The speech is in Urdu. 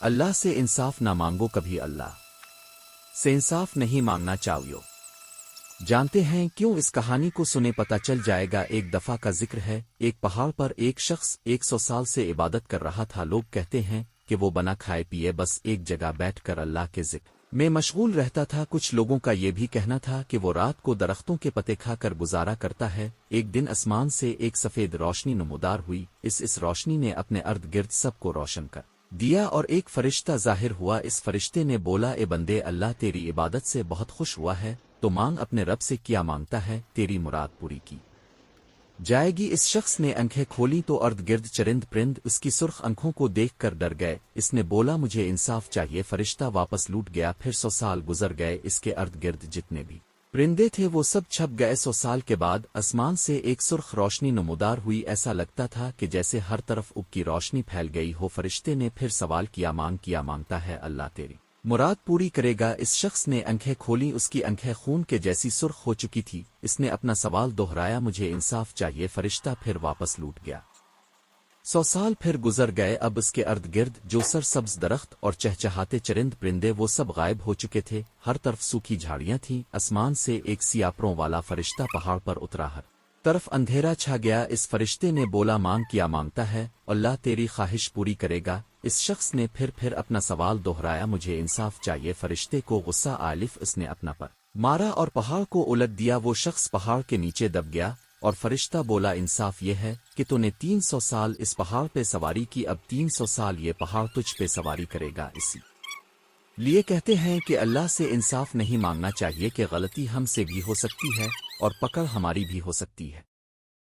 اللہ سے انصاف نہ مانگو کبھی، اللہ سے انصاف نہیں مانگنا چاہیے۔ جانتے ہیں کیوں؟ اس کہانی کو سنے پتہ چل جائے گا۔ ایک دفعہ کا ذکر ہے، ایک پہاڑ پر ایک شخص 100 سال سے عبادت کر رہا تھا۔ لوگ کہتے ہیں کہ وہ بنا کھائے پیے بس ایک جگہ بیٹھ کر اللہ کے ذکر میں مشغول رہتا تھا۔ کچھ لوگوں کا یہ بھی کہنا تھا کہ وہ رات کو درختوں کے پتے کھا کر گزارا کرتا ہے۔ ایک دن آسمان سے ایک سفید روشنی نمودار ہوئی، اس روشنی نے اپنے ارد گرد سب کو روشن کر دیا اور ایک فرشتہ ظاہر ہوا۔ اس فرشتے نے بولا، اے بندے، اللہ تیری عبادت سے بہت خوش ہوا ہے، تو مانگ اپنے رب سے کیا مانگتا ہے، تیری مراد پوری کی جائے گی۔ اس شخص نے آنکھیں کھولی تو ارد گرد چرند پرند اس کی سرخ آنکھوں کو دیکھ کر ڈر گئے۔ اس نے بولا، مجھے انصاف چاہیے۔ فرشتہ واپس لوٹ گیا۔ پھر 100 سال گزر گئے۔ اس کے ارد گرد جتنے بھی پرندے تھے وہ سب چھپ گئے۔ 100 سال کے بعد آسمان سے ایک سرخ روشنی نمودار ہوئی۔ ایسا لگتا تھا کہ جیسے ہر طرف اب کی روشنی پھیل گئی ہو۔ فرشتے نے پھر سوال کیا، کیا مانگتا ہے، اللہ تیری مراد پوری کرے گا۔ اس شخص نے آنکھیں کھولی، اس کی آنکھیں خون کے جیسی سرخ ہو چکی تھی۔ اس نے اپنا سوال دہرایا، مجھے انصاف چاہیے۔ فرشتہ پھر واپس لوٹ گیا۔ 100 سال پھر گزر گئے۔ اب اس کے ارد گرد جو سر سبز درخت اور چہچہاتے چرند پرندے وہ سب غائب ہو چکے تھے۔ ہر طرف سوکھی جھاڑیاں تھیں۔ آسمان سے ایک سیاہ پروں والا فرشتہ پہاڑ پر اترا۔ ہر طرف اندھیرا چھا گیا۔ اس فرشتے نے بولا، کیا مانگتا ہے، اللہ تیری خواہش پوری کرے گا۔ اس شخص نے پھر اپنا سوال دہرایا، مجھے انصاف چاہیے۔ فرشتے کو غصہ آلف، اس نے اپنا پر مارا اور پہاڑ کو الٹ دیا۔ وہ شخص پہاڑ کے نیچے دب گیا اور فرشتہ بولا، انصاف یہ ہے کہ تو نے 300 سال اس پہاڑ پہ سواری کی، اب 300 سال یہ پہاڑ تجھ پہ سواری کرے گا۔ اسی لیے کہتے ہیں کہ اللہ سے انصاف نہیں مانگنا چاہیے کہ غلطی ہم سے بھی ہو سکتی ہے اور پکڑ ہماری بھی ہو سکتی ہے۔